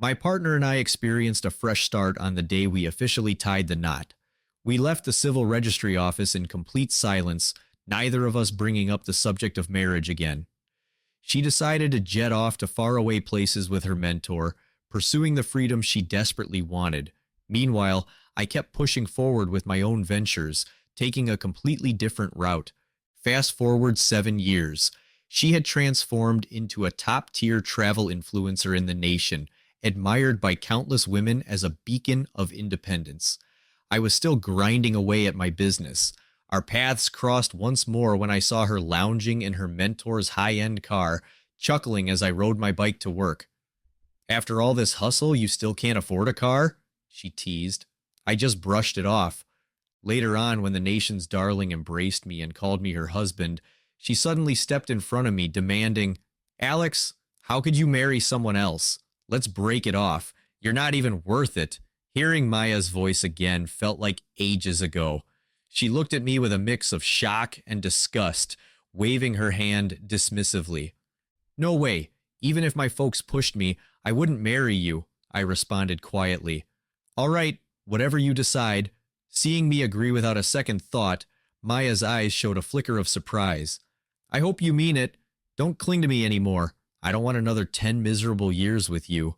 My partner and I experienced a fresh start on the day we officially tied the knot. We left the civil registry office in complete silence, neither of us bringing up the subject of marriage again. She decided to jet off to faraway places with her mentor, pursuing the freedom she desperately wanted. Meanwhile, I kept pushing forward with my own ventures, taking a completely different route. Fast forward 7 years. She had transformed into a top-tier travel influencer in the nation, admired by countless women as a beacon of independence. I was still grinding away at my business. Our paths crossed once more when I saw her lounging in her mentor's high-end car, chuckling as I rode my bike to work. "After all this hustle, you still can't afford a car?" she teased. I just brushed it off. Later on, when the nation's darling embraced me and called me her husband, she suddenly stepped in front of me, demanding, "Alex, how could you marry someone else? Let's break it off. You're not even worth it." Hearing Maya's voice again felt like ages ago. She looked at me with a mix of shock and disgust, waving her hand dismissively. "No way. Even if my folks pushed me, I wouldn't marry you," I responded quietly. "All right, whatever you decide." Seeing me agree without a second thought, Maya's eyes showed a flicker of surprise. "I hope you mean it. Don't cling to me anymore. I don't want another 10 miserable years with you."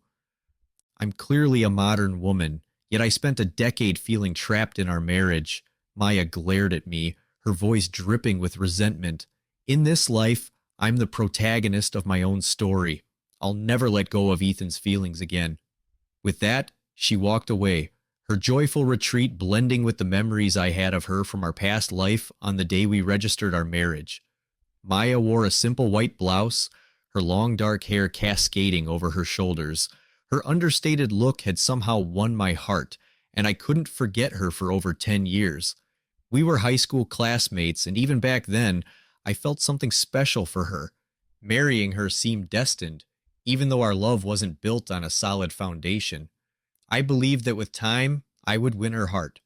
I'm clearly a modern woman, yet I spent a decade feeling trapped in our marriage. Maya glared at me, her voice dripping with resentment. "In this life, I'm the protagonist of my own story. I'll never let go of Ethan's feelings again." With that, she walked away, her joyful retreat blending with the memories I had of her from our past life on the day we registered our marriage. Maya wore a simple white blouse, her long dark hair cascading over her shoulders. Her understated look had somehow won my heart, and I couldn't forget her for over 10 years. We were high school classmates, and even back then, I felt something special for her. Marrying her seemed destined, even though our love wasn't built on a solid foundation. I believed that with time, I would win her heart.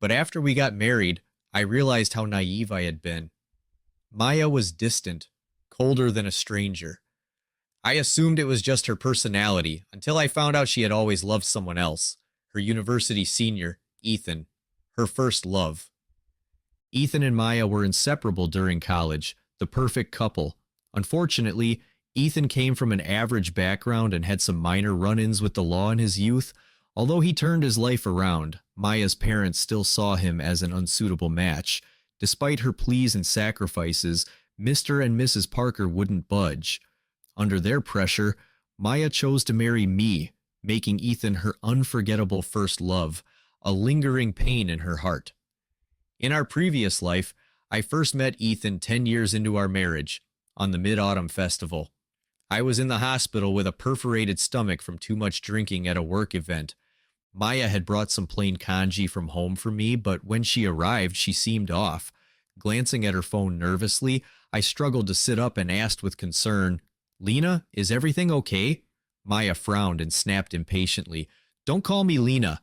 But after we got married, I realized how naive I had been. Maya was distant, colder than a stranger. I assumed it was just her personality until I found out she had always loved someone else, her university senior, Ethan, her first love. Ethan and Maya were inseparable during college, the perfect couple. Unfortunately, Ethan came from an average background and had some minor run-ins with the law in his youth. Although he turned his life around, Maya's parents still saw him as an unsuitable match. Despite her pleas and sacrifices, Mr. and Mrs. Parker wouldn't budge. Under their pressure, Maya chose to marry me, making Ethan her unforgettable first love, a lingering pain in her heart. In our previous life, I first met Ethan 10 years into our marriage, on the Mid-Autumn Festival. I was in the hospital with a perforated stomach from too much drinking at a work event. Maya had brought some plain congee from home for me, but when she arrived, she seemed off. Glancing at her phone nervously, I struggled to sit up and asked with concern, "Lena, is everything okay?" Maya frowned and snapped impatiently, "Don't call me Lena."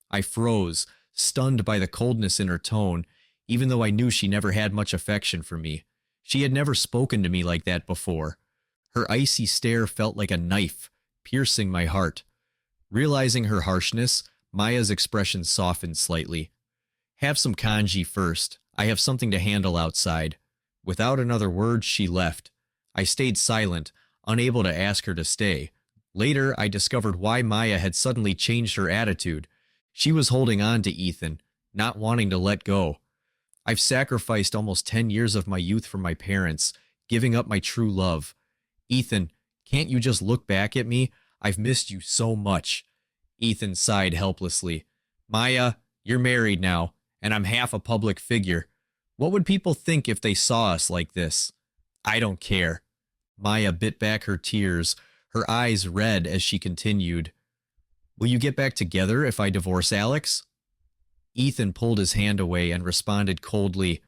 I froze, stunned by the coldness in her tone, even though I knew she never had much affection for me. She had never spoken to me like that before. Her icy stare felt like a knife, piercing my heart. Realizing her harshness, Maya's expression softened slightly. "Have some congee first. I have something to handle outside." Without another word, she left. I stayed silent, unable to ask her to stay. Later, I discovered why Maya had suddenly changed her attitude. She was holding on to Ethan, not wanting to let go. I've sacrificed almost 10 years of my youth for my parents, giving up my true love. "Ethan, can't you just look back at me? I've missed you so much." Ethan sighed helplessly. "Maya, you're married now, and I'm half a public figure. What would people think if they saw us like this?" "I don't care." Maya bit back her tears, her eyes red as she continued. "Will you get back together if I divorce Alex?" Ethan pulled his hand away and responded coldly,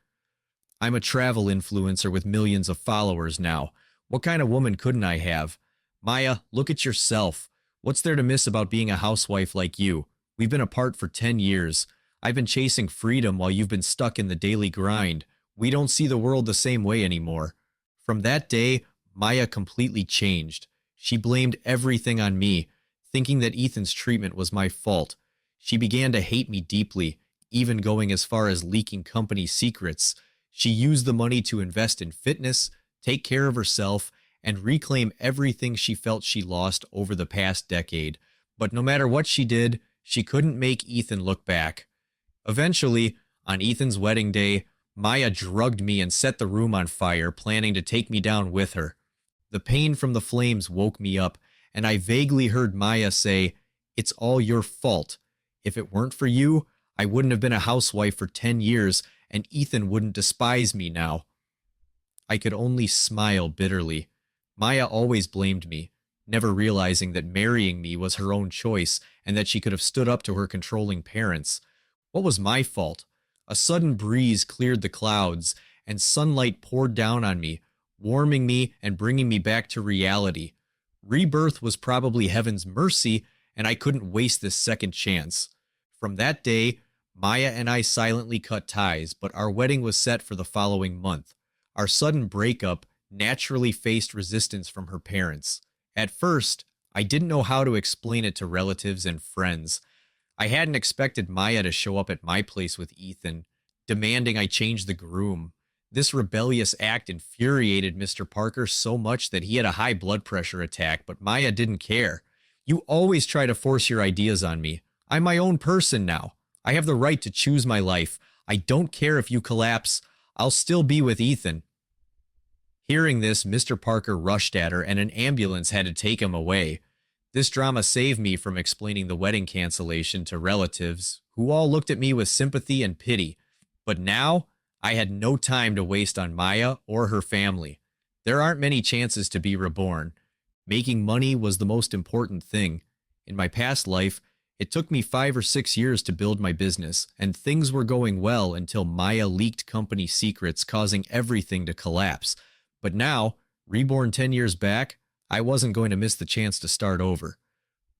"I'm a travel influencer with millions of followers now. What kind of woman couldn't I have? Maya, look at yourself. What's there to miss about being a housewife like you? We've been apart for 10 years. I've been chasing freedom while you've been stuck in the daily grind. We don't see the world the same way anymore." From that day, Maya completely changed. She blamed everything on me, thinking that Ethan's treatment was my fault. She began to hate me deeply, even going as far as leaking company secrets. She used the money to invest in fitness, take care of herself, and reclaim everything she felt she lost over the past decade. But no matter what she did, she couldn't make Ethan look back. Eventually, on Ethan's wedding day, Maya drugged me and set the room on fire, planning to take me down with her. The pain from the flames woke me up, and I vaguely heard Maya say, "It's all your fault. If it weren't for you, I wouldn't have been a housewife for 10 years, and Ethan wouldn't despise me now." I could only smile bitterly. Maya always blamed me, never realizing that marrying me was her own choice and that she could have stood up to her controlling parents. What was my fault? A sudden breeze cleared the clouds, and sunlight poured down on me, warming me and bringing me back to reality. Rebirth was probably heaven's mercy, and I couldn't waste this second chance. From that day, Maya and I silently cut ties, but our wedding was set for the following month. Our sudden breakup naturally faced resistance from her parents. At first, I didn't know how to explain it to relatives and friends. I hadn't expected Maya to show up at my place with Ethan, demanding I change the groom. This rebellious act infuriated Mr. Parker so much that he had a high blood pressure attack, but Maya didn't care. "You always try to force your ideas on me. I'm my own person now. I have the right to choose my life. I don't care if you collapse. I'll still be with Ethan." Hearing this, Mr. Parker rushed at her and an ambulance had to take him away. This drama saved me from explaining the wedding cancellation to relatives, who all looked at me with sympathy and pity. But now, I had no time to waste on Maya or her family. There aren't many chances to be reborn. Making money was the most important thing. In my past life, it took me 5 or 6 years to build my business, and things were going well until Maya leaked company secrets, causing everything to collapse. But now, reborn 10 years back, I wasn't going to miss the chance to start over.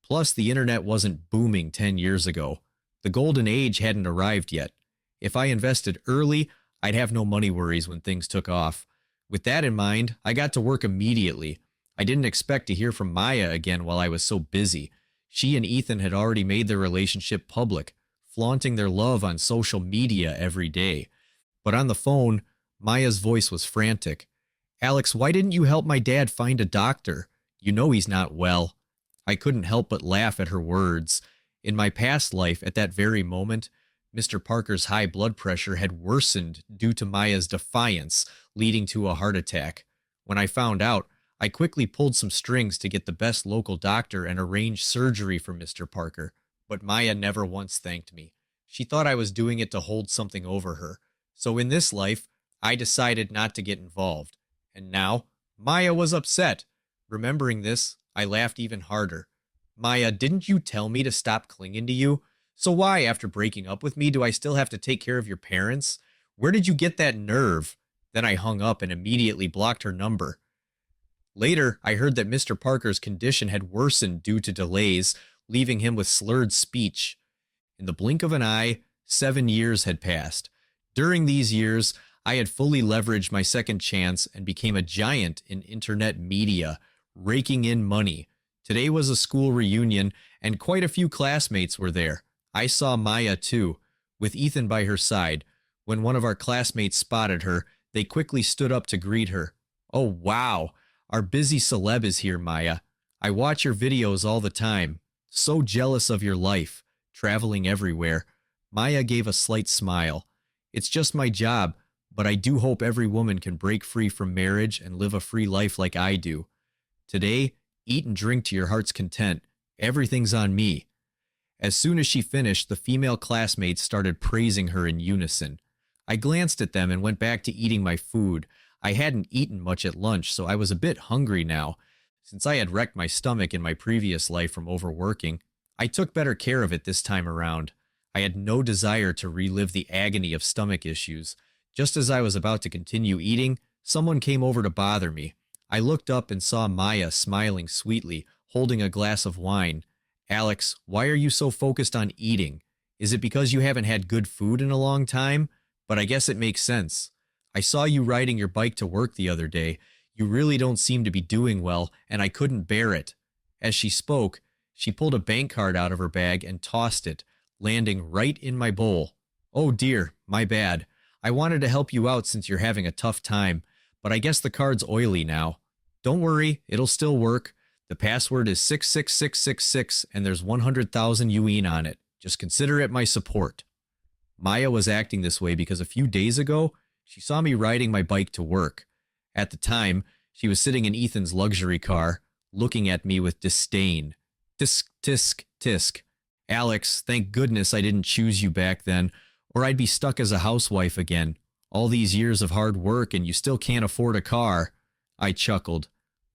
Plus, the internet wasn't booming 10 years ago. The golden age hadn't arrived yet. If I invested early, I'd have no money worries when things took off. With that in mind, I got to work immediately. I didn't expect to hear from Maya again while I was so busy. She and Ethan had already made their relationship public, flaunting their love on social media every day. But on the phone, Maya's voice was frantic. "Alex, why didn't you help my dad find a doctor? You know he's not well." I couldn't help but laugh at her words. In my past life, at that very moment, Mr. Parker's high blood pressure had worsened due to Maya's defiance, leading to a heart attack. When I found out, I quickly pulled some strings to get the best local doctor and arrange surgery for Mr. Parker. But Maya never once thanked me. She thought I was doing it to hold something over her. So in this life, I decided not to get involved. And now, Maya was upset. Remembering this, I laughed even harder. "Maya, didn't you tell me to stop clinging to you? So why, after breaking up with me, do I still have to take care of your parents? Where did you get that nerve?" Then I hung up and immediately blocked her number. Later, I heard that Mr. Parker's condition had worsened due to delays, leaving him with slurred speech. In the blink of an eye, 7 years had passed. During these years, I had fully leveraged my second chance and became a giant in internet media, raking in money. Today was a school reunion, and quite a few classmates were there. I saw Maya too, with Ethan by her side. When one of our classmates spotted her, they quickly stood up to greet her. "Oh wow, our busy celeb is here, Maya. I watch your videos all the time. So jealous of your life, traveling everywhere." Maya gave a slight smile. "It's just my job, but I do hope every woman can break free from marriage and live a free life like I do. Today, eat and drink to your heart's content. Everything's on me." As soon as she finished, the female classmates started praising her in unison. I glanced at them and went back to eating my food. I hadn't eaten much at lunch, so I was a bit hungry now. Since I had wrecked my stomach in my previous life from overworking, I took better care of it this time around. I had no desire to relive the agony of stomach issues. Just as I was about to continue eating, someone came over to bother me. I looked up and saw Maya smiling sweetly, holding a glass of wine. "Alex, why are you so focused on eating? Is it because you haven't had good food in a long time? But I guess it makes sense. I saw you riding your bike to work the other day. You really don't seem to be doing well, and I couldn't bear it." As she spoke, She pulled a bank card out of her bag and tossed it, landing right in my bowl. Oh dear, my bad. I wanted to help you out since you're having a tough time, but I guess the card's oily now. Don't worry, it'll still work. The password is 66666 and there's 100,000 yuan on it. Just consider it my support. Maya was acting this way because a few days ago, she saw me riding my bike to work. At the time, she was sitting in Ethan's luxury car, looking at me with disdain. Tisk, tisk, tisk. Alex, thank goodness I didn't choose you back then, or I'd be stuck as a housewife again. All these years of hard work and you still can't afford a car. I chuckled.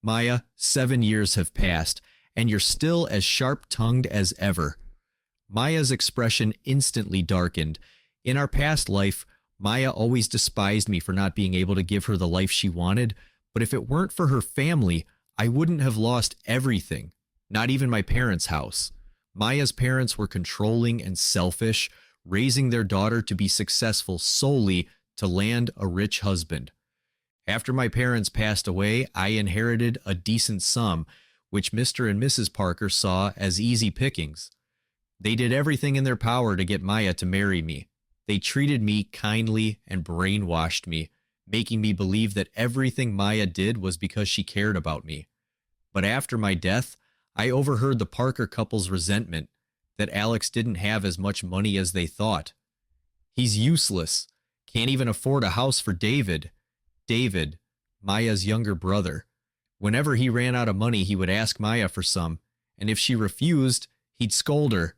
Maya, 7 years have passed, and you're still as sharp-tongued as ever. Maya's expression instantly darkened. In our past life, Maya always despised me for not being able to give her the life she wanted, but if it weren't for her family, I wouldn't have lost everything, not even my parents' house. Maya's parents were controlling and selfish, raising their daughter to be successful solely to land a rich husband. After my parents passed away, I inherited a decent sum, which Mr. and Mrs. Parker saw as easy pickings. They did everything in their power to get Maya to marry me. They treated me kindly and brainwashed me, making me believe that everything Maya did was because she cared about me. But after my death, I overheard the Parker couple's resentment that Alex didn't have as much money as they thought. He's useless, can't even afford a house for David. David, Maya's younger brother. Whenever he ran out of money, he would ask Maya for some, and if she refused, he'd scold her.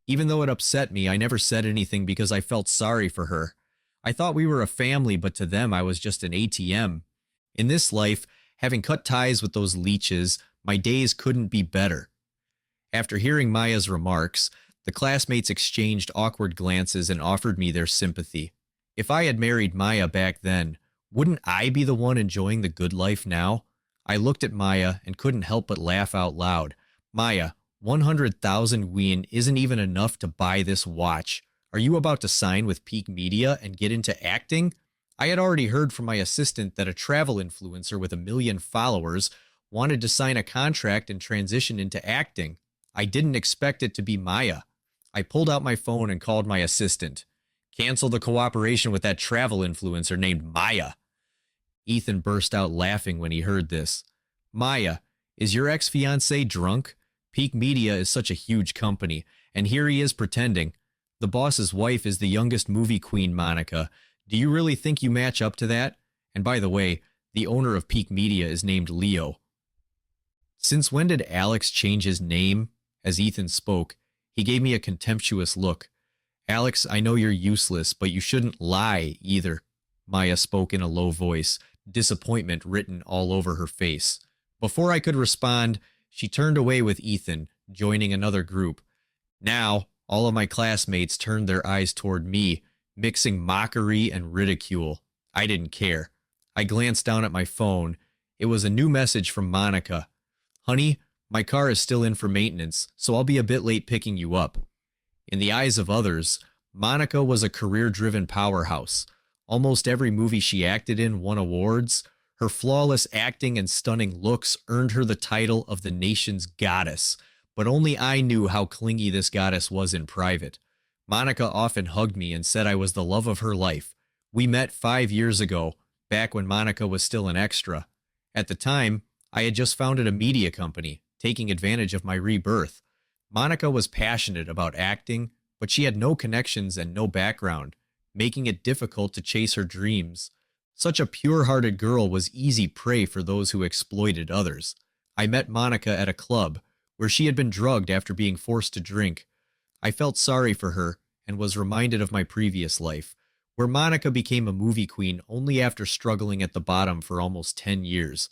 Even though it upset me, I never said anything because I felt sorry for her. I thought we were a family, but to them I was just an ATM. In this life, having cut ties with those leeches, my days couldn't be better. After hearing Maya's remarks, the classmates exchanged awkward glances and offered me their sympathy. If I had married Maya back then, wouldn't I be the one enjoying the good life now? I looked at Maya and couldn't help but laugh out loud. Maya, 100,000 yuan isn't even enough to buy this watch. Are you about to sign with Peak Media and get into acting? I had already heard from my assistant that a travel influencer with 1 million followers wanted to sign a contract and transition into acting. I didn't expect it to be Maya. I pulled out my phone and called my assistant. Cancel the cooperation with that travel influencer named Maya. Ethan burst out laughing when he heard this. Maya, is your ex-fiancé drunk? Peak Media is such a huge company, and here he is pretending. The boss's wife is the youngest movie queen, Monica. Do you really think you match up to that? And by the way, the owner of Peak Media is named Leo. Since when did Alex change his name? As Ethan spoke, he gave me a contemptuous look. Alex, I know you're useless, but you shouldn't lie either. Maya spoke in a low voice, disappointment written all over her face. Before I could respond, she turned away with Ethan, joining another group. Now, all of my classmates turned their eyes toward me, mixing mockery and ridicule. I didn't care. I glanced down at my phone. It was a new message from Monica. Honey, my car is still in for maintenance, so I'll be a bit late picking you up. In the eyes of others, Monica was a career-driven powerhouse. Almost every movie she acted in won awards. Her flawless acting and stunning looks earned her the title of the nation's goddess, but only I knew how clingy this goddess was in private. Monica often hugged me and said I was the love of her life. We met 5 years ago, back when Monica was still an extra. At the time, I had just founded a media company, taking advantage of my rebirth. Monica was passionate about acting, but she had no connections and no background, making it difficult to chase her dreams. Such a pure-hearted girl was easy prey for those who exploited others. I met Monica at a club, where she had been drugged after being forced to drink. I felt sorry for her and was reminded of my previous life, where Monica became a movie queen only after struggling at the bottom for almost 10 years.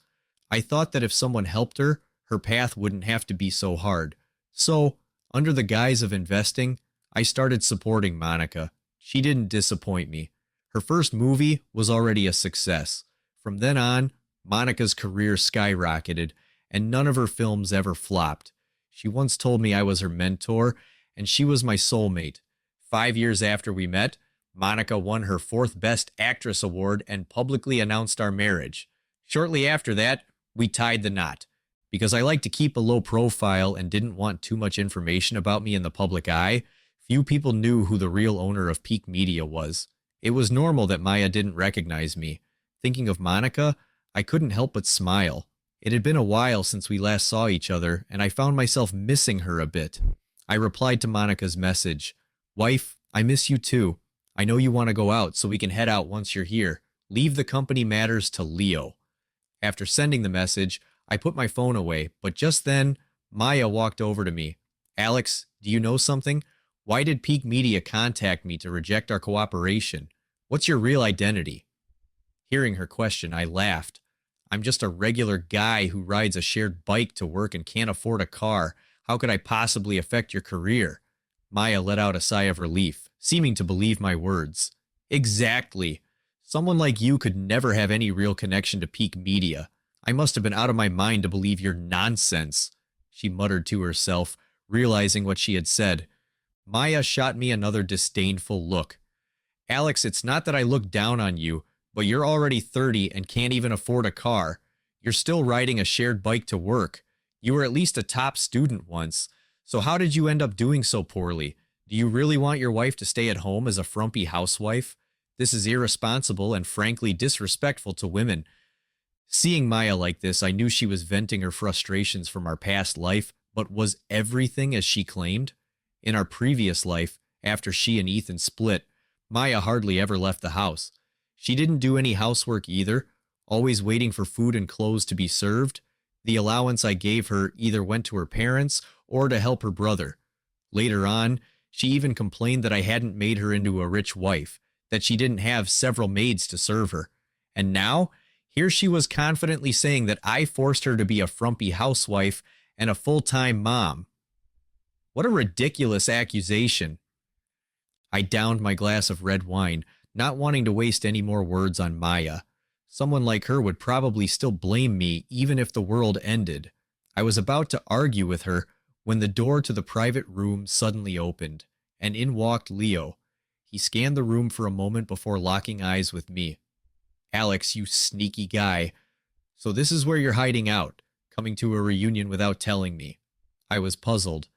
I thought that if someone helped her, her path wouldn't have to be so hard. So, under the guise of investing, I started supporting Monica. She didn't disappoint me. Her first movie was already a success. From then on, Monica's career skyrocketed, and none of her films ever flopped. She once told me I was her mentor, and she was my soulmate. 5 years after we met, Monica won her 4th Best Actress award and publicly announced our marriage. Shortly after that, we tied the knot. Because I like to keep a low profile and didn't want too much information about me in the public eye, few people knew who the real owner of Peak Media was. It was normal that Maya didn't recognize me. Thinking of Monica, I couldn't help but smile. It had been a while since we last saw each other, and I found myself missing her a bit. I replied to Monica's message. Wife, I miss you too. I know you want to go out, so we can head out once you're here. Leave the company matters to Leo. After sending the message, I put my phone away, but just then, Maya walked over to me. Alex, do you know something? Why did Peak Media contact me to reject our cooperation? What's your real identity? Hearing her question, I laughed. I'm just a regular guy who rides a shared bike to work and can't afford a car. How could I possibly affect your career? Maya let out a sigh of relief, seeming to believe my words. Exactly. Someone like you could never have any real connection to Peak Media. I must have been out of my mind to believe your nonsense, she muttered to herself, realizing what she had said. Maya shot me another disdainful look. Alex, it's not that I look down on you, but you're already 30 and can't even afford a car. You're still riding a shared bike to work. You were at least a top student once. So how did you end up doing so poorly? Do you really want your wife to stay at home as a frumpy housewife? This is irresponsible and frankly disrespectful to women. Seeing Maya like this, I knew she was venting her frustrations from our past life, but was everything as she claimed? In our previous life, after she and Ethan split, Maya hardly ever left the house. She didn't do any housework either, always waiting for food and clothes to be served. The allowance I gave her either went to her parents or to help her brother. Later on, she even complained that I hadn't made her into a rich wife, that she didn't have several maids to serve her. And now, here she was confidently saying that I forced her to be a frumpy housewife and a full-time mom. What a ridiculous accusation. I downed my glass of red wine, not wanting to waste any more words on Maya. Someone like her would probably still blame me even if the world ended. I was about to argue with her when the door to the private room suddenly opened, and in walked Leo. He scanned the room for a moment before locking eyes with me. Alex, you sneaky guy. So this is where you're hiding out, coming to a reunion without telling me. I was puzzled.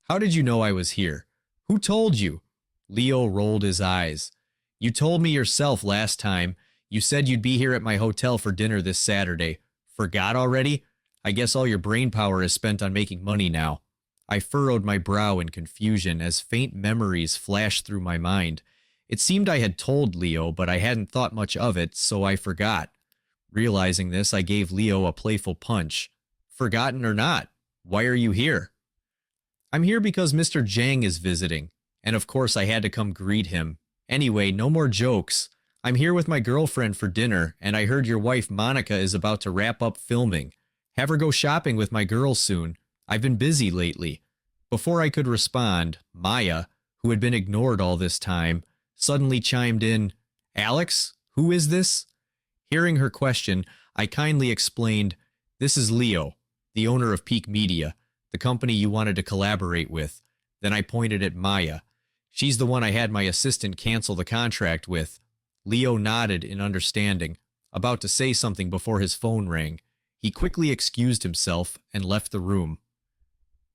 How did you know I was here? Who told you? Leo rolled his eyes. You told me yourself last time. You said you'd be here at my hotel for dinner this Saturday. Forgot already? I guess all your brain power is spent on making money now. I furrowed my brow in confusion as faint memories flashed through my mind. It seemed I had told Leo, but I hadn't thought much of it, so I forgot. Realizing this, I gave Leo a playful punch. Forgotten or not, why are you here? I'm here because Mr. Jang is visiting, and of course I had to come greet him. Anyway, no more jokes. I'm here with my girlfriend for dinner, and I heard your wife Monica is about to wrap up filming. Have her go shopping with my girls soon. I've been busy lately. Before I could respond, Maya, who had been ignored all this time, suddenly chimed in, Alex, who is this? Hearing her question, I kindly explained, this is Leo, the owner of Peak Media, the company you wanted to collaborate with. Then I pointed at Maya. She's the one I had my assistant cancel the contract with. Leo nodded in understanding, about to say something before his phone rang. He quickly excused himself and left the room.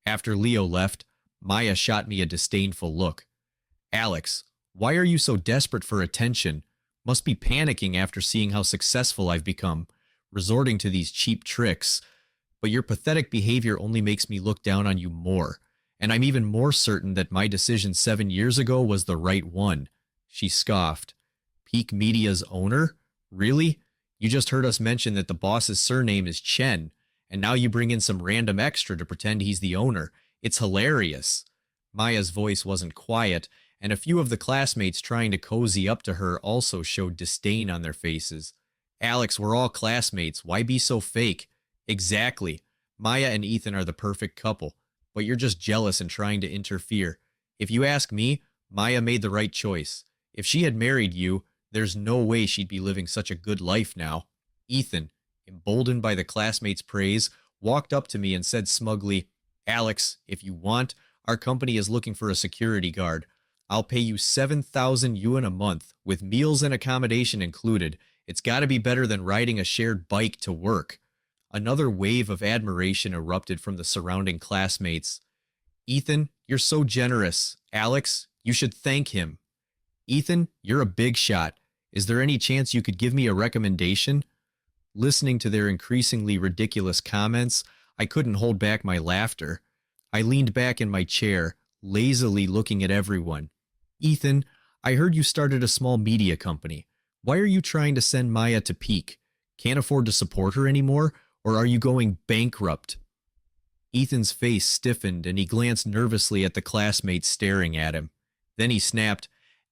After Leo left, Maya shot me a disdainful look. Alex, why are you so desperate for attention? Must be panicking after seeing how successful I've become, resorting to these cheap tricks. But your pathetic behavior only makes me look down on you more, and I'm even more certain that my decision 7 years ago was the right one. She scoffed. Peak Media's owner? Really? You just heard us mention that the boss's surname is Chen, and now you bring in some random extra to pretend he's the owner. It's hilarious. Maya's voice wasn't quiet, and a few of the classmates trying to cozy up to her also showed disdain on their faces. Alex, we're all classmates. Why be so fake? Exactly. Maya and Ethan are the perfect couple, but you're just jealous and trying to interfere. If you ask me, Maya made the right choice. If she had married you, there's no way she'd be living such a good life now. Ethan, emboldened by the classmates' praise, walked up to me and said smugly, Alex, if you want, our company is looking for a security guard. I'll pay you 7,000 yuan a month, with meals and accommodation included. It's got to be better than riding a shared bike to work. Another wave of admiration erupted from the surrounding classmates. Ethan, you're so generous. Alex, you should thank him. Ethan, you're a big shot. Is there any chance you could give me a recommendation? Listening to their increasingly ridiculous comments, I couldn't hold back my laughter. I leaned back in my chair, lazily looking at everyone. Ethan, I heard you started a small media company. Why are you trying to send Maya to Peak? Can't afford to support her anymore, or are you going bankrupt? Ethan's face stiffened and he glanced nervously at the classmates staring at him. Then he snapped,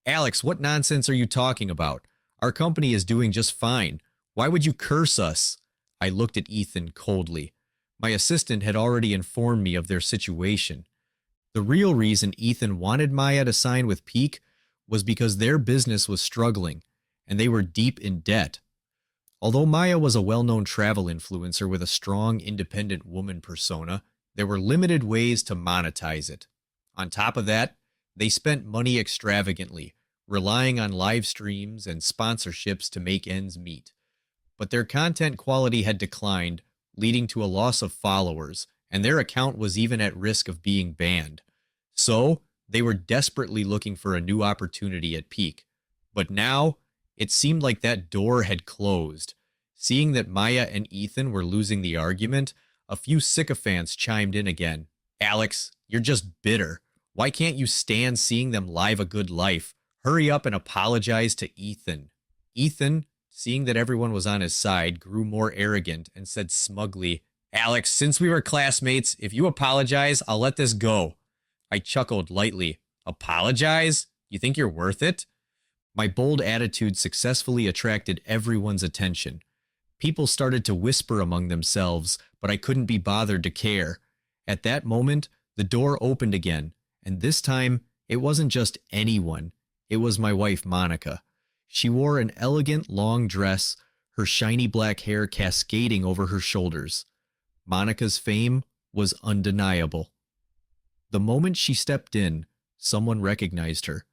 Alex, what nonsense are you talking about? Our company is doing just fine. Why would you curse us? I looked at Ethan coldly. My assistant had already informed me of their situation. The real reason Ethan wanted Maya to sign with Peak was because their business was struggling, and they were deep in debt. Although Maya was a well-known travel influencer with a strong, independent woman persona, there were limited ways to monetize it. On top of that, they spent money extravagantly, relying on live streams and sponsorships to make ends meet. But their content quality had declined, leading to a loss of followers, and their account was even at risk of being banned. So, they were desperately looking for a new opportunity at Peak. But now, it seemed like that door had closed. Seeing that Maya and Ethan were losing the argument, a few sycophants chimed in again. Alex, you're just bitter. Why can't you stand seeing them live a good life? Hurry up and apologize to Ethan. Ethan, seeing that everyone was on his side, grew more arrogant and said smugly, Alex, since we were classmates, if you apologize, I'll let this go. I chuckled lightly. Apologize? You think you're worth it? My bold attitude successfully attracted everyone's attention. People started to whisper among themselves, but I couldn't be bothered to care. At that moment, the door opened again, and this time, it wasn't just anyone. It was my wife, Monica. She wore an elegant long dress, her shiny black hair cascading over her shoulders. Monica's fame was undeniable. The moment she stepped in, someone recognized her.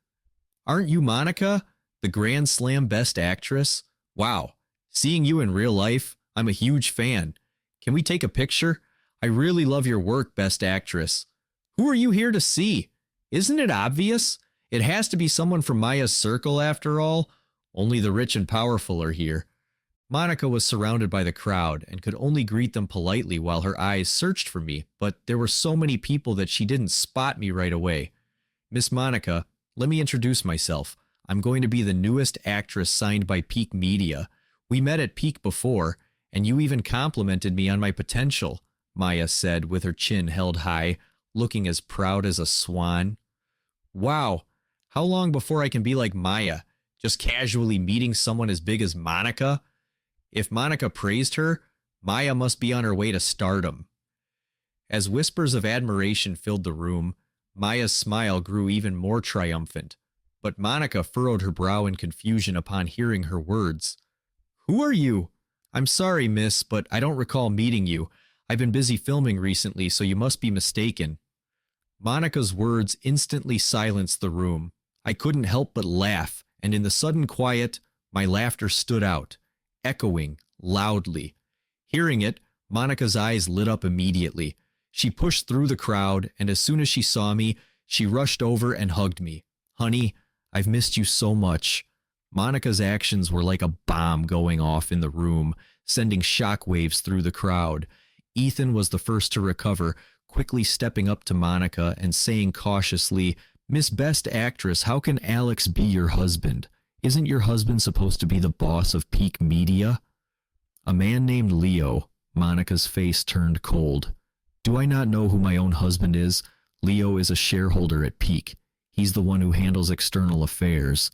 Aren't you Monica, the Grand Slam Best Actress? Wow, seeing you in real life, I'm a huge fan. Can we take a picture? I really love your work, Best Actress. Who are you here to see? Isn't it obvious? It has to be someone from Maya's circle after all. Only the rich and powerful are here. Monica was surrounded by the crowd and could only greet them politely while her eyes searched for me, but there were so many people that she didn't spot me right away. Miss Monica, let me introduce myself. I'm going to be the newest actress signed by Peak Media. We met at Peak before, and you even complimented me on my potential, Maya said with her chin held high, looking as proud as a swan. Wow, how long before I can be like Maya, just casually meeting someone as big as Monica? If Monica praised her, Maya must be on her way to stardom. As whispers of admiration filled the room, Maya's smile grew even more triumphant, but Monica furrowed her brow in confusion upon hearing her words. Who are you? I'm sorry, miss, but I don't recall meeting you. I've been busy filming recently, so you must be mistaken. Monica's words instantly silenced the room. I couldn't help but laugh, and in the sudden quiet, my laughter stood out, echoing loudly. Hearing it, Monica's eyes lit up immediately. She pushed through the crowd, and as soon as she saw me, she rushed over and hugged me. Honey, I've missed you so much. Monica's actions were like a bomb going off in the room, sending shockwaves through the crowd. Ethan was the first to recover, quickly stepping up to Monica and saying cautiously, Miss Best Actress, how can Alex be your husband? Isn't your husband supposed to be the boss of Peak Media? A man named Leo. Monica's face turned cold. Do I not know who my own husband is? Leo is a shareholder at Peak. He's the one who handles external affairs.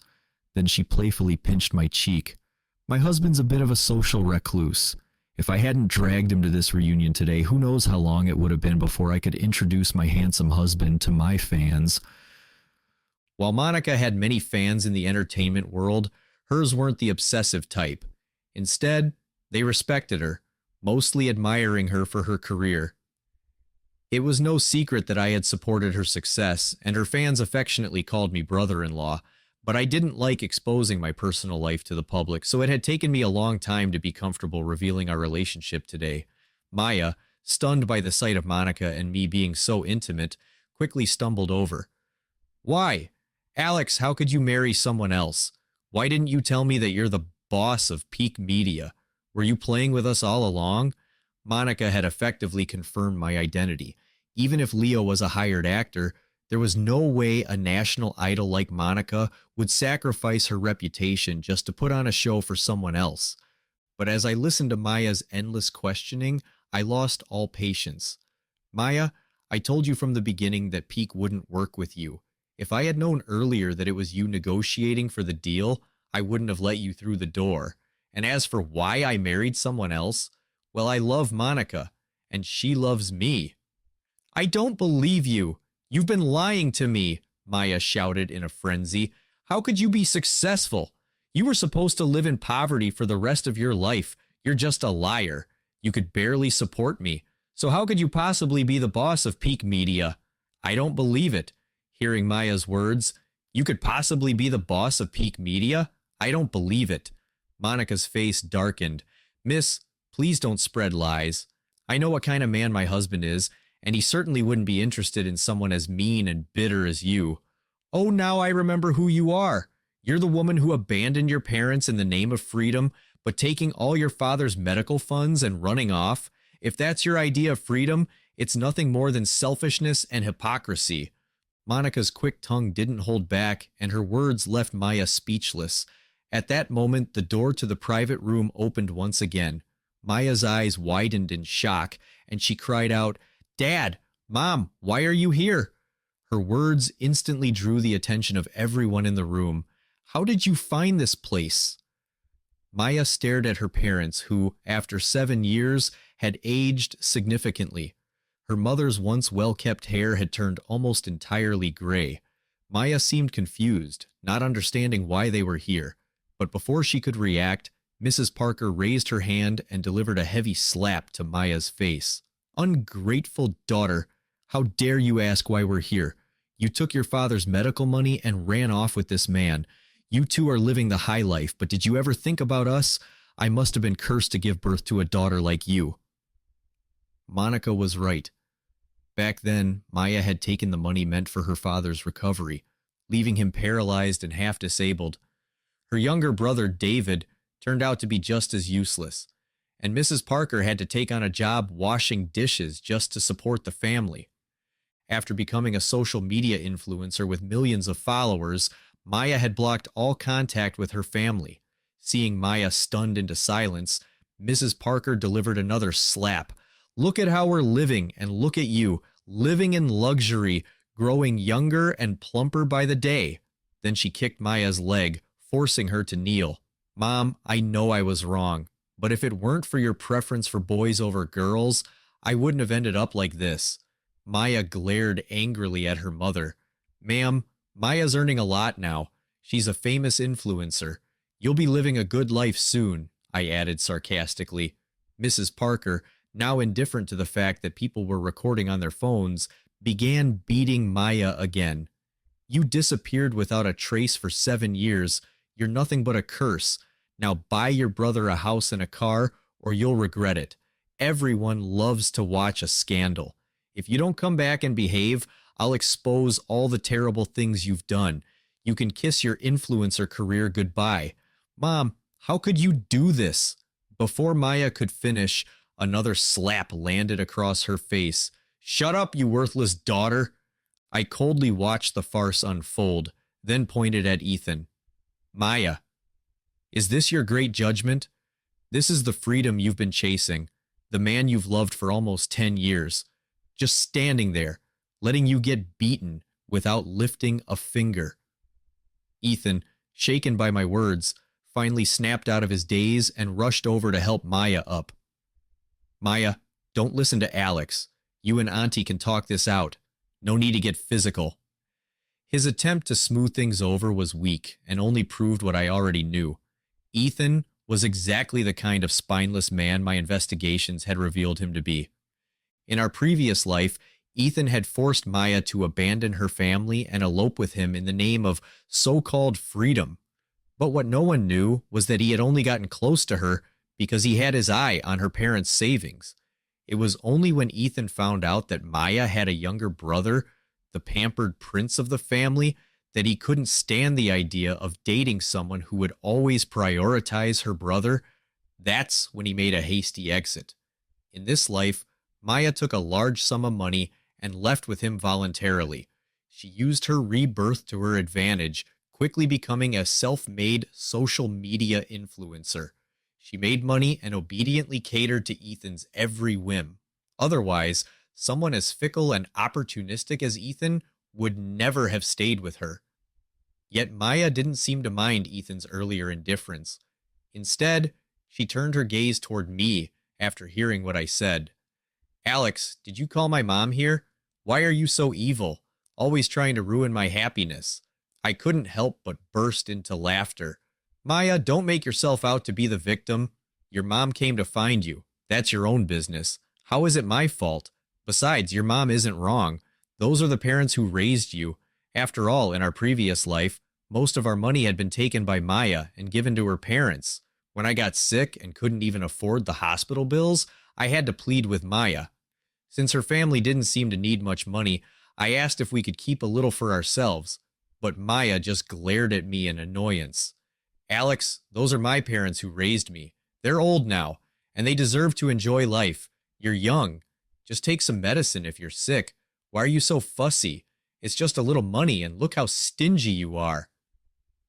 Then she playfully pinched my cheek. My husband's a bit of a social recluse. If I hadn't dragged him to this reunion today, who knows how long it would have been before I could introduce my handsome husband to my fans. While Monica had many fans in the entertainment world, hers weren't the obsessive type. Instead, they respected her, mostly admiring her for her career. It was no secret that I had supported her success, and her fans affectionately called me brother-in-law, but I didn't like exposing my personal life to the public, so it had taken me a long time to be comfortable revealing our relationship today. Maya, stunned by the sight of Monica and me being so intimate, quickly stumbled over. Why? Alex, how could you marry someone else? Why didn't you tell me that you're the boss of Peak Media? Were you playing with us all along? Monica had effectively confirmed my identity. Even if Leo was a hired actor, there was no way a national idol like Monica would sacrifice her reputation just to put on a show for someone else. But as I listened to Maya's endless questioning, I lost all patience. Maya, I told you from the beginning that Peak wouldn't work with you. If I had known earlier that it was you negotiating for the deal, I wouldn't have let you through the door. And as for why I married someone else, well, I love Monica, and she loves me. I don't believe you. You've been lying to me, Maya shouted in a frenzy. How could you be successful? You were supposed to live in poverty for the rest of your life. You're just a liar. You could barely support me. So how could you possibly be the boss of Peak Media? I don't believe it. Hearing Maya's words, you could possibly be the boss of Peak Media? I don't believe it. Monica's face darkened. Miss, please don't spread lies. I know what kind of man my husband is, and he certainly wouldn't be interested in someone as mean and bitter as you. Oh, now I remember who you are. You're the woman who abandoned your parents in the name of freedom, but taking all your father's medical funds and running off. If that's your idea of freedom, it's nothing more than selfishness and hypocrisy. Monica's quick tongue didn't hold back, and her words left Maya speechless. At that moment, the door to the private room opened once again. Maya's eyes widened in shock, and she cried out, Dad, Mom, why are you here? Her words instantly drew the attention of everyone in the room. How did you find this place? Maya stared at her parents, who, after 7 years, had aged significantly. Her mother's once well-kept hair had turned almost entirely gray. Maya seemed confused, not understanding why they were here. But before she could react, Mrs. Parker raised her hand and delivered a heavy slap to Maya's face. Ungrateful daughter, how dare you ask why we're here? You took your father's medical money and ran off with this man. You two are living the high life, but did you ever think about us? I must have been cursed to give birth to a daughter like you. Monica was right. Back then, Maya had taken the money meant for her father's recovery, leaving him paralyzed and half disabled. Her younger brother, David, turned out to be just as useless, and Mrs. Parker had to take on a job washing dishes just to support the family. After becoming a social media influencer with millions of followers, Maya had blocked all contact with her family. Seeing Maya stunned into silence, Mrs. Parker delivered another slap. Look at how we're living, and look at you, living in luxury, growing younger and plumper by the day. Then she kicked Maya's leg, forcing her to kneel. Mom, I know I was wrong, but if it weren't for your preference for boys over girls, I wouldn't have ended up like this. Maya glared angrily at her mother. Ma'am, Maya's earning a lot now. She's a famous influencer. You'll be living a good life soon, I added sarcastically. Mrs. Parker, now indifferent to the fact that people were recording on their phones, began beating Maya again. You disappeared without a trace for 7 years. You're nothing but a curse. Now buy your brother a house and a car, or you'll regret it. Everyone loves to watch a scandal. If you don't come back and behave, I'll expose all the terrible things you've done. You can kiss your influencer career goodbye. Mom, how could you do this? Before Maya could finish, another slap landed across her face. Shut up, you worthless daughter. I coldly watched the farce unfold, then pointed at Ethan. Maya, is this your great judgment? This is the freedom you've been chasing, the man you've loved for almost 10 years. Just standing there, letting you get beaten without lifting a finger. Ethan, shaken by my words, finally snapped out of his daze and rushed over to help Maya up. Maya, don't listen to Alex. You and Auntie can talk this out. No need to get physical. His attempt to smooth things over was weak and only proved what I already knew. Ethan was exactly the kind of spineless man my investigations had revealed him to be. In our previous life, Ethan had forced Maya to abandon her family and elope with him in the name of so-called freedom. But what no one knew was that he had only gotten close to her because he had his eye on her parents' savings. It was only when Ethan found out that Maya had a younger brother, the pampered prince of the family, that he couldn't stand the idea of dating someone who would always prioritize her brother. That's when he made a hasty exit. In this life, Maya took a large sum of money and left with him voluntarily. She used her rebirth to her advantage, quickly becoming a self-made social media influencer. She made money and obediently catered to Ethan's every whim. Otherwise, someone as fickle and opportunistic as Ethan would never have stayed with her. Yet Maya didn't seem to mind Ethan's earlier indifference. Instead, she turned her gaze toward me after hearing what I said. "Alex, did you call my mom here? Why are you so evil? Always trying to ruin my happiness." I couldn't help but burst into laughter. "Maya, don't make yourself out to be the victim. Your mom came to find you. That's your own business. How is it my fault? Besides, your mom isn't wrong. Those are the parents who raised you. After all, in our previous life, most of our money had been taken by Maya and given to her parents. When I got sick and couldn't even afford the hospital bills, I had to plead with Maya. Since her family didn't seem to need much money, I asked if we could keep a little for ourselves. But Maya just glared at me in annoyance. Alex, those are my parents who raised me. They're old now, and they deserve to enjoy life. You're young. Just take some medicine if you're sick. Why are you so fussy? It's just a little money, and look how stingy you are."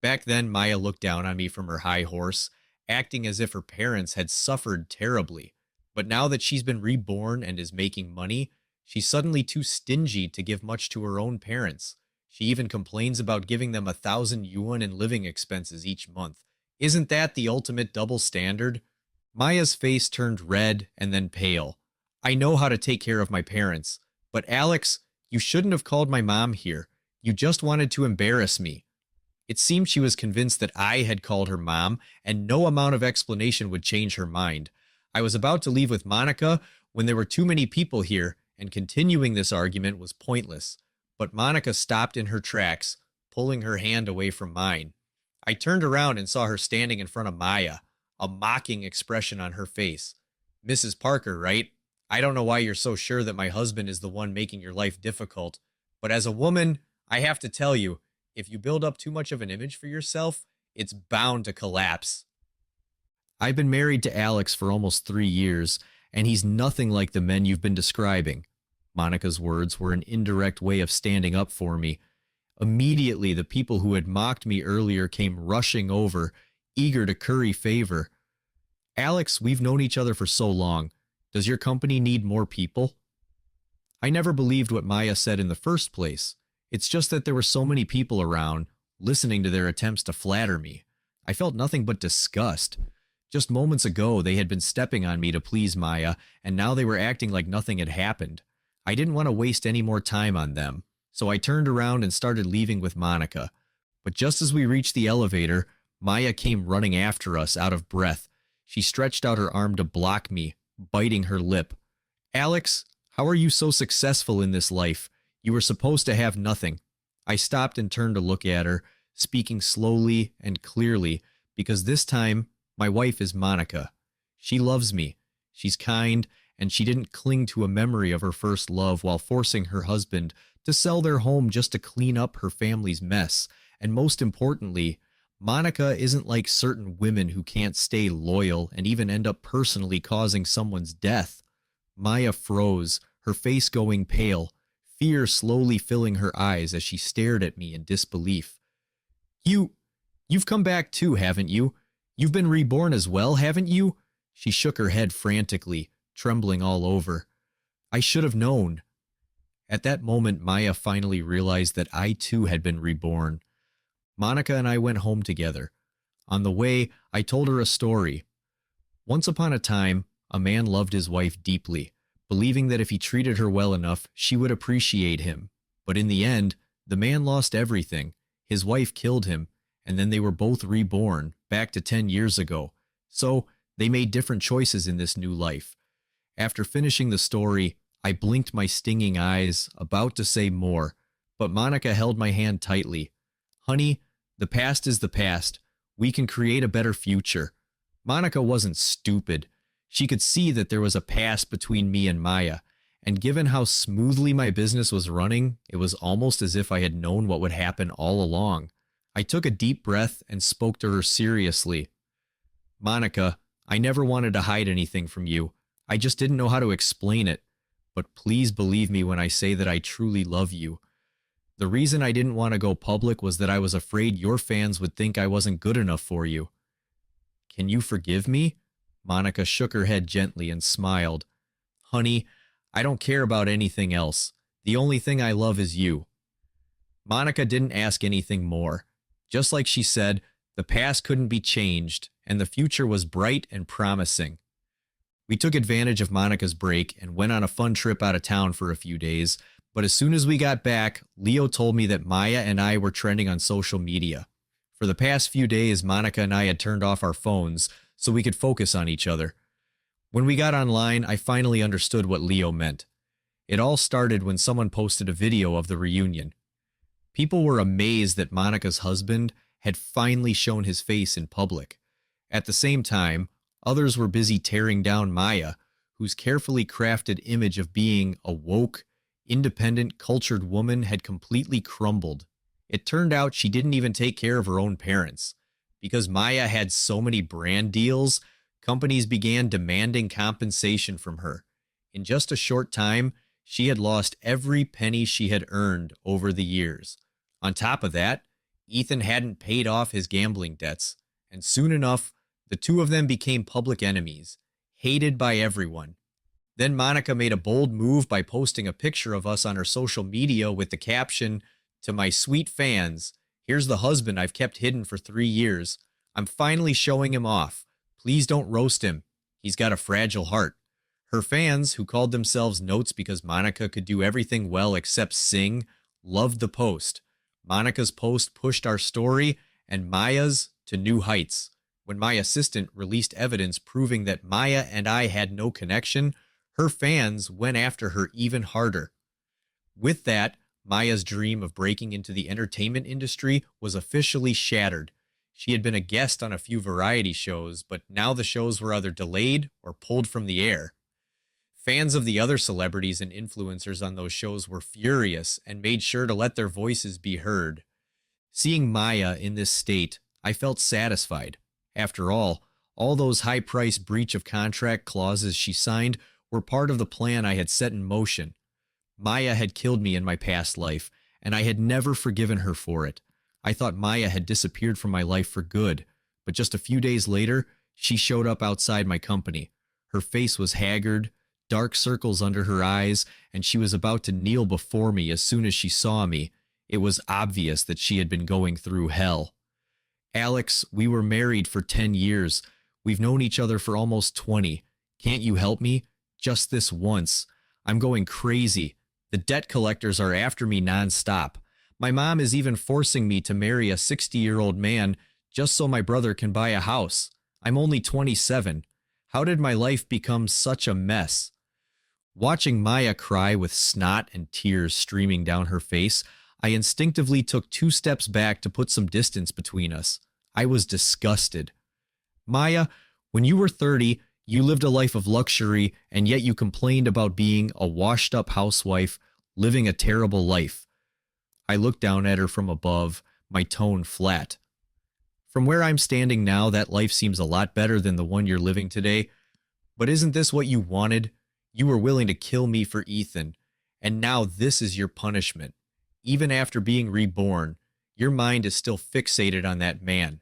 Back then, Maya looked down on me from her high horse, acting as if her parents had suffered terribly. But now that she's been reborn and is making money, she's suddenly too stingy to give much to her own parents. She even complains about giving them 1,000 yuan in living expenses each month. Isn't that the ultimate double standard? Maya's face turned red and then pale. "I know how to take care of my parents. But Alex, you shouldn't have called my mom here. You just wanted to embarrass me." It seemed she was convinced that I had called her mom, and no amount of explanation would change her mind. I was about to leave with Monica when there were too many people here, and continuing this argument was pointless. But Monica stopped in her tracks, pulling her hand away from mine. I turned around and saw her standing in front of Maya, a mocking expression on her face. "Mrs. Parker, right? I don't know why you're so sure that my husband is the one making your life difficult. But as a woman, I have to tell you, if you build up too much of an image for yourself, it's bound to collapse." I've been married to Alex for almost 3 years, and he's nothing like the men you've been describing. Monica's words were an indirect way of standing up for me. Immediately, the people who had mocked me earlier came rushing over, eager to curry favor. "Alex, we've known each other for so long. Does your company need more people?" I never believed what Maya said in the first place. It's just that there were so many people around, listening to their attempts to flatter me. I felt nothing but disgust. Just moments ago, they had been stepping on me to please Maya, and now they were acting like nothing had happened. I didn't want to waste any more time on them, so I turned around and started leaving with Monica. But just as we reached the elevator, Maya came running after us out of breath. She stretched out her arm to block me, biting her lip. "Alex, how are you so successful in this life? You were supposed to have nothing." I stopped and turned to look at her, speaking slowly and clearly, because this time, my wife is Monica. She loves me. She's kind, and she didn't cling to a memory of her first love while forcing her husband to sell their home just to clean up her family's mess. And most importantly, Monica isn't like certain women who can't stay loyal and even end up personally causing someone's death. Maya froze, her face going pale, fear slowly filling her eyes as she stared at me in disbelief. You've come back too, haven't you? You've been reborn as well, haven't you?" She shook her head frantically, trembling all over. "I should have known." At that moment, Maya finally realized that I too had been reborn. Monica and I went home together. On the way, I told her a story. Once upon a time, a man loved his wife deeply, believing that if he treated her well enough, she would appreciate him. But in the end, the man lost everything. His wife killed him, and then they were both reborn, back to 10 years ago. So, they made different choices in this new life. After finishing the story, I blinked my stinging eyes, about to say more, but Monica held my hand tightly. "Honey, the past is the past. We can create a better future." Monica wasn't stupid. She could see that there was a past between me and Maya, and given how smoothly my business was running, it was almost as if I had known what would happen all along. I took a deep breath and spoke to her seriously. Monica, I never wanted to hide anything from you. I just didn't know how to explain it. But please believe me when I say that I truly love you. The reason I didn't want to go public was that I was afraid your fans would think I wasn't good enough for you. Can you forgive me? Monica shook her head gently and smiled. Honey, I don't care about anything else. The only thing I love is you. Monica didn't ask anything more. Just like she said, the past couldn't be changed, and the future was bright and promising. We took advantage of Monica's break and went on a fun trip out of town for a few days, but as soon as we got back, Leo told me that Maya and I were trending on social media. For the past few days, Monica and I had turned off our phones so we could focus on each other. When we got online, I finally understood what Leo meant. It all started when someone posted a video of the reunion. People were amazed that Monica's husband had finally shown his face in public. At the same time, others were busy tearing down Maya, whose carefully crafted image of being a woke, independent, cultured woman had completely crumbled. It turned out she didn't even take care of her own parents. Because Maya had so many brand deals, companies began demanding compensation from her. In just a short time, she had lost every penny she had earned over the years. On top of that, Ethan hadn't paid off his gambling debts, and soon enough, the two of them became public enemies, hated by everyone. Then Monica made a bold move by posting a picture of us on her social media with the caption, "To my sweet fans, here's the husband I've kept hidden for 3 years. I'm finally showing him off. Please don't roast him. He's got a fragile heart." Her fans, who called themselves Notes because Monica could do everything well except sing, loved the post. Monica's post pushed our story and Maya's to new heights. When my assistant released evidence proving that Maya and I had no connection, her fans went after her even harder. With that, Maya's dream of breaking into the entertainment industry was officially shattered. She had been a guest on a few variety shows, but now the shows were either delayed or pulled from the air. Fans of the other celebrities and influencers on those shows were furious and made sure to let their voices be heard. Seeing Maya in this state, I felt satisfied. After all those high-priced breach of contract clauses she signed were part of the plan I had set in motion. Maya had killed me in my past life, and I had never forgiven her for it. I thought Maya had disappeared from my life for good, but just a few days later, she showed up outside my company. Her face was haggard, dark circles under her eyes, and she was about to kneel before me as soon as she saw me. It was obvious that she had been going through hell. "Alex, we were married for 10 years. We've known each other for almost 20. Can't you help me? Just this once. I'm going crazy. The debt collectors are after me nonstop. My mom is even forcing me to marry a 60-year-old man just so my brother can buy a house. I'm only 27. How did my life become such a mess?" Watching Maya cry with snot and tears streaming down her face, I instinctively took 2 steps back to put some distance between us. I was disgusted. "Maya, when you were 30, you lived a life of luxury, and yet you complained about being a washed-up housewife, living a terrible life." I looked down at her from above, my tone flat. "From where I'm standing now, that life seems a lot better than the one you're living today. But isn't this what you wanted? You were willing to kill me for Ethan, and now this is your punishment. Even after being reborn, your mind is still fixated on that man.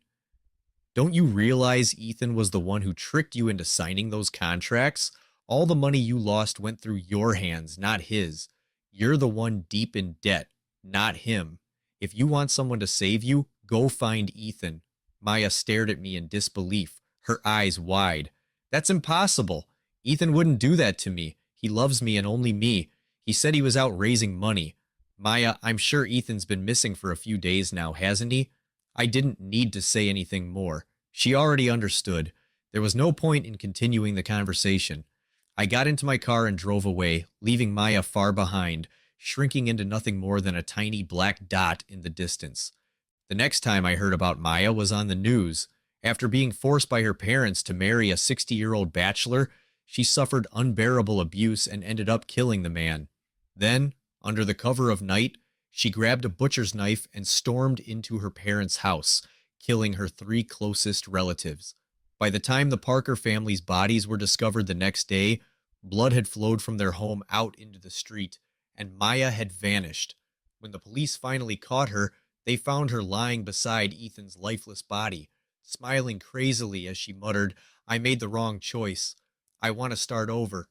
Don't you realize Ethan was the one who tricked you into signing those contracts? All the money you lost went through your hands, not his. You're the one deep in debt, not him. If you want someone to save you, go find Ethan." Maya stared at me in disbelief, her eyes wide. "That's impossible. Ethan wouldn't do that to me. He loves me and only me. He said he was out raising money. Maya, I'm sure Ethan's been missing for a few days now, hasn't he?" I didn't need to say anything more. She already understood. There was no point in continuing the conversation. I got into my car and drove away, leaving Maya far behind, shrinking into nothing more than a tiny black dot in the distance. The next time I heard about Maya was on the news, After being forced by her parents to marry a 60-year-old bachelor, she suffered unbearable abuse and ended up killing the man. Then, under the cover of night, she grabbed a butcher's knife and stormed into her parents' house, killing her three closest relatives. By the time the Parker family's bodies were discovered the next day, blood had flowed from their home out into the street, and Maya had vanished. When the police finally caught her, they found her lying beside Ethan's lifeless body, smiling crazily as she muttered, "I made the wrong choice. I want to start over."